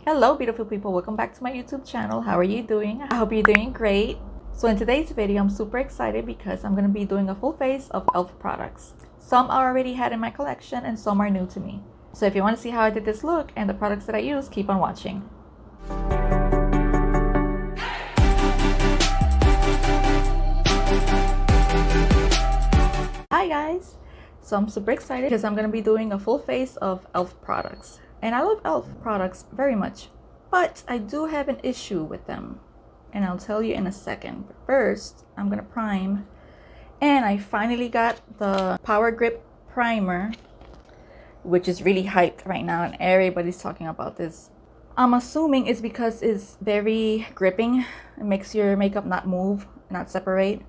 Hello beautiful people, welcome back to my YouTube channel. How are you doing? I hope you're doing great. So in today's video, I'm super excited because I'm going to be doing a full face of e.l.f. products. Some I already had in my collection and some are new to me. So if you want to see how I did this look and the products that I use, keep on watching. Hi guys! So I'm super excited because I'm going to be doing a full face of e.l.f. products. And I love e.l.f. products very much, but I do have an issue with them. And I'll tell you in a second. But first, I'm going to prime. And I finally got the Power Grip Primer, which is really hyped right now and everybody's talking about this. I'm assuming it's because it's very gripping. It makes your makeup not move, not separate.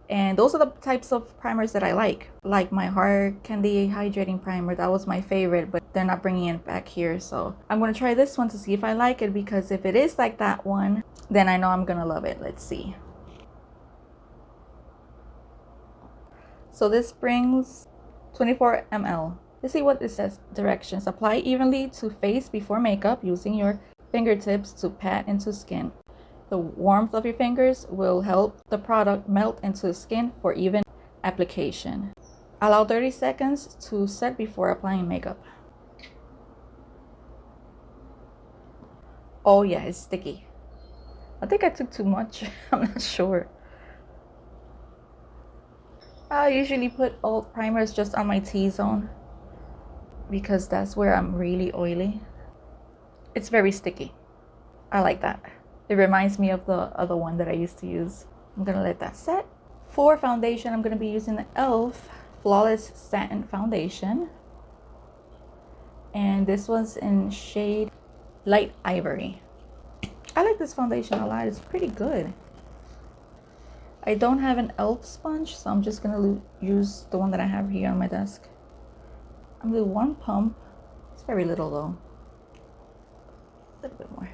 And those are the types of primers that I like my Hard Candy Hydrating Primer. That was my favorite, but they're not bringing it back here. So I'm going to try this one to see if I like it, because if it is like that one, then I know I'm going to love it. Let's see. So this brings 24 ml. Let's see what it says. Directions: apply evenly to face before makeup using your fingertips to pat into skin. The warmth of your fingers will help the product melt into the skin for even application. Allow 30 seconds to set before applying makeup. Oh yeah, it's sticky. I think I took too much. I'm not sure. I usually put all primers just on my T-zone because that's where I'm really oily. It's very sticky. I like that. It reminds me of the other one that I used to use. I'm gonna let that set. For foundation, I'm gonna be using the e.l.f. Flawless Satin Foundation. And this one's in shade Light Ivory. I like this foundation a lot. It's pretty good. I don't have an e.l.f. sponge, so I'm just gonna use the one that I have here on my desk. I'm gonna do one pump. It's very little though. A little bit more.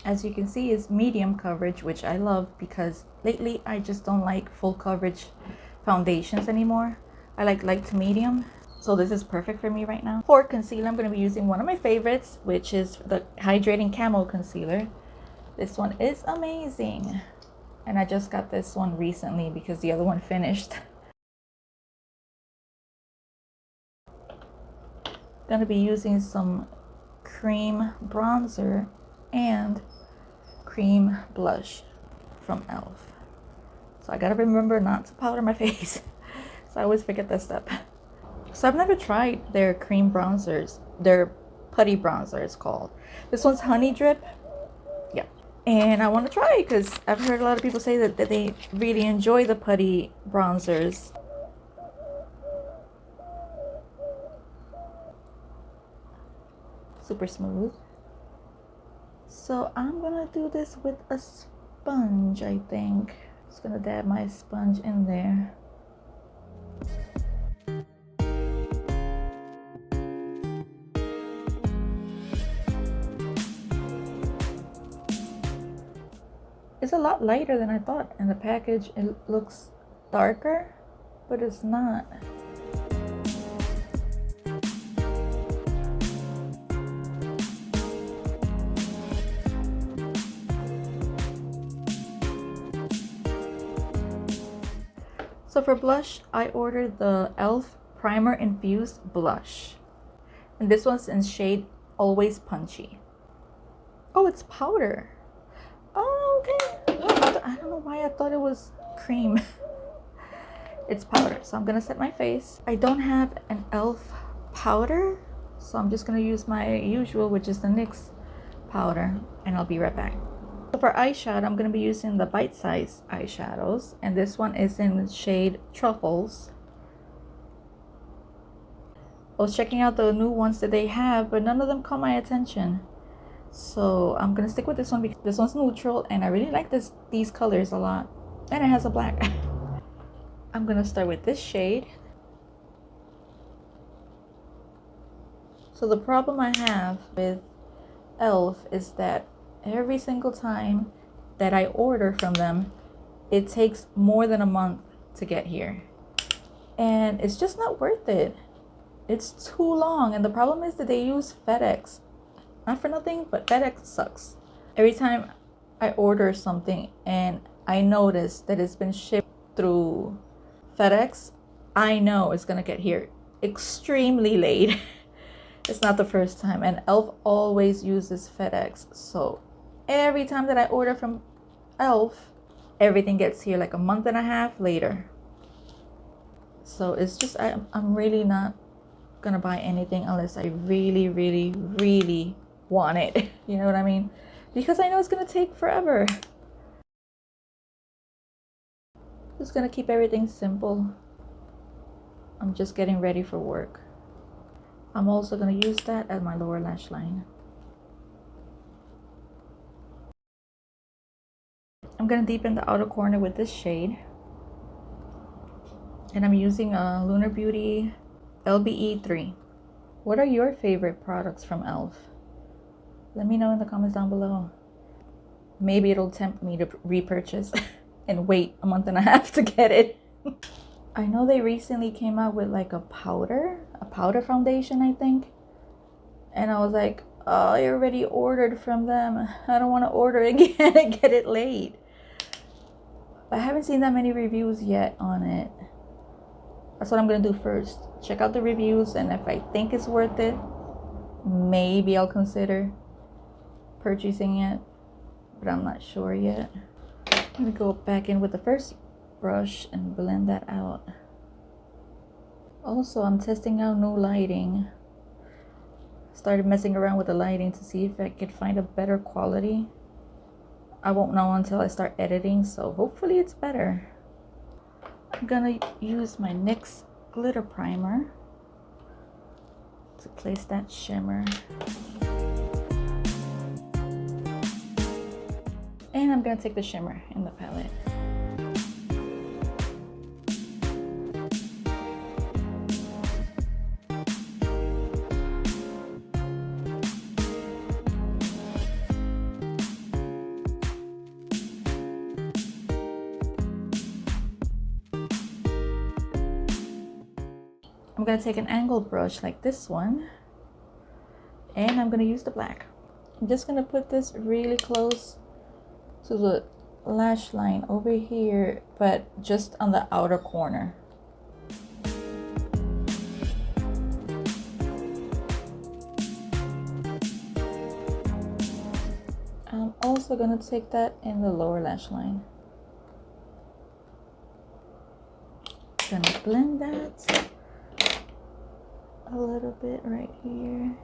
As you can see, it's medium coverage, which I love because lately I just don't like full coverage foundations anymore. I like light to medium, so this is perfect for me right now. For concealer, I'm going to be using one of my favorites, which is the Hydrating Camo Concealer. This one is amazing, and I just got this one recently because the other one finished. Going to be using some cream bronzer and cream blush from e.l.f. So I gotta remember not to powder my face. So I always forget that step. So I've never tried their cream bronzers. Their putty bronzer is called. This one's Honey Drip. Yeah. And I want to try it because I've heard a lot of people say that they really enjoy the putty bronzers. Super smooth. So I'm gonna do this with a sponge, I think. Just gonna dab my sponge in there. It's a lot lighter than I thought. In the package, it looks darker, but it's not. So for blush, I ordered the e.l.f. Primer Infused Blush. And this one's in shade Always Punchy. Oh, it's powder. Oh, okay. Well, I don't know why I thought it was cream. It's powder. So I'm going to set my face. I don't have an e.l.f. powder, so I'm just going to use my usual, which is the NYX powder. And I'll be right back. So for eyeshadow, I'm going to be using the Bite Size eyeshadows, and this one is in shade Truffles. I was checking out the new ones that they have, but none of them caught my attention. So I'm going to stick with this one because this one's neutral, and I really like these colors a lot. And it has a black. I'm going to start with this shade. So the problem I have with e.l.f. is that every single time that I order from them, it takes more than a month to get here. And it's just not worth it. It's too long. And the problem is that they use FedEx. Not for nothing, but FedEx sucks. Every time I order something and I notice that it's been shipped through FedEx, I know it's gonna get here extremely late. It's not the first time, and e.l.f. always uses FedEx. So every time that I order from e.l.f., everything gets here like a month and a half later. So it's just, I'm really not gonna buy anything unless I really, really, really want it. You know what I mean? Because I know it's gonna take forever. Just gonna keep everything simple. I'm just getting ready for work. I'm also gonna use that as my lower lash line. I'm gonna deepen the outer corner with this shade. And I'm using a Lunar Beauty LBE 3. What are your favorite products from e.l.f.? Let me know in the comments down below. Maybe it'll tempt me to repurchase and wait a month and a half to get it. I know they recently came out with like a powder foundation, I think. And I was like, oh, I already ordered from them. I don't want to order again and get it late. But I haven't seen that many reviews yet on it. That's what I'm gonna do first. Check out the reviews, and if I think it's worth it, maybe I'll consider purchasing it, but I'm not sure yet. I'm gonna go back in with the first brush and blend that out. Also, I'm testing out new lighting. Started messing around with the lighting to see if I could find a better quality. I won't know until I start editing, so hopefully it's better. I'm gonna use my NYX glitter primer to place that shimmer. And I'm gonna take the shimmer in the palette. I'm gonna take an angled brush like this one, and I'm gonna use the black. I'm just gonna put this really close to the lash line over here, but just on the outer corner. I'm also gonna take that in the lower lash line. Gonna blend that a little bit right here.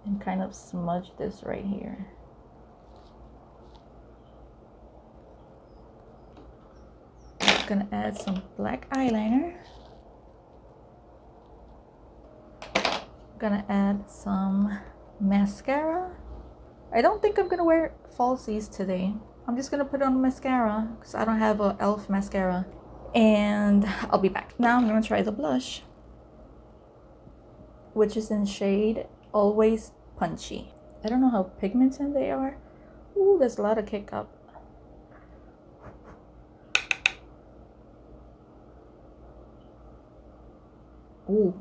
And kind of smudge this right here. Gonna add some black eyeliner. Gonna add some mascara. I don't think I'm gonna wear falsies today. I'm just gonna put on mascara because I don't have a e.l.f. mascara. And I'll be back. Now I'm gonna try the blush, which is in shade Always Punchy. I don't know how pigmented they are. Ooh, there's a lot of kick up. Ooh,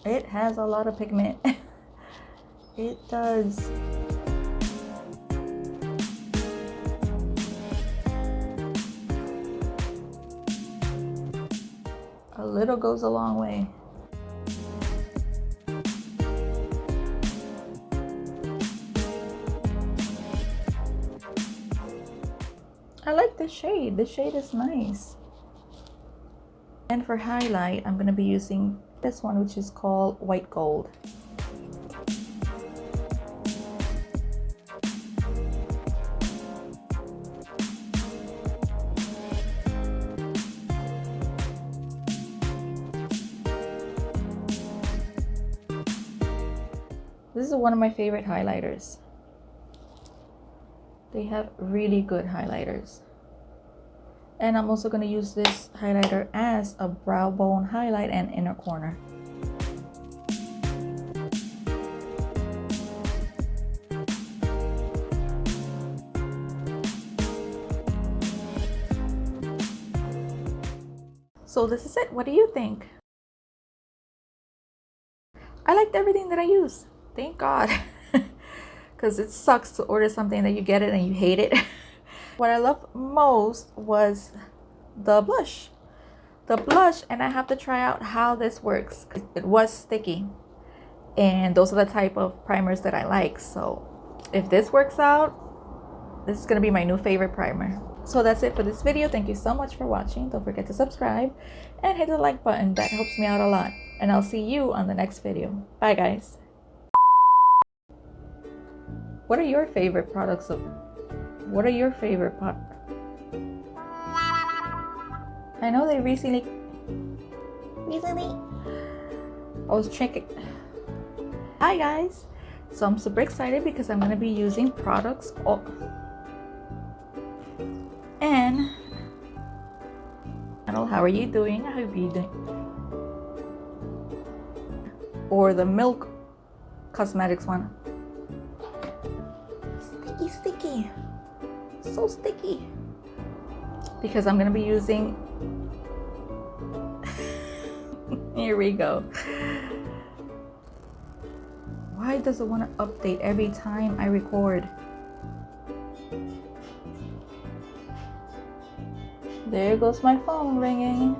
it has a lot of pigment. It does. A little goes a long way. I like this shade. This shade is nice. And for highlight, I'm going to be using this one, which is called White Gold. This is one of my favorite highlighters. They have really good highlighters. And I'm also going to use this highlighter as a brow bone highlight and inner corner. So this is it. What do you think? I liked everything that I used. Thank God. Because it sucks to order something that you get it and you hate it. What I loved most was the blush. And I have to try out how this works. It was sticky. And those are the type of primers that I like. So if this works out, this is going to be my new favorite primer. So that's it for this video. Thank you so much for watching. Don't forget to subscribe and hit the like button. That helps me out a lot. And I'll see you on the next video. Bye guys. What are your favorite products of? What are your favorite I know they recently I was checking. Hi guys. So I'm super excited because I'm going to be using products and how are you doing? I hope you're doing. Or the Milk Cosmetics one. Sticky. So sticky. Because I'm going to be using here we go. Why does it want to update every time I record? There goes my phone ringing.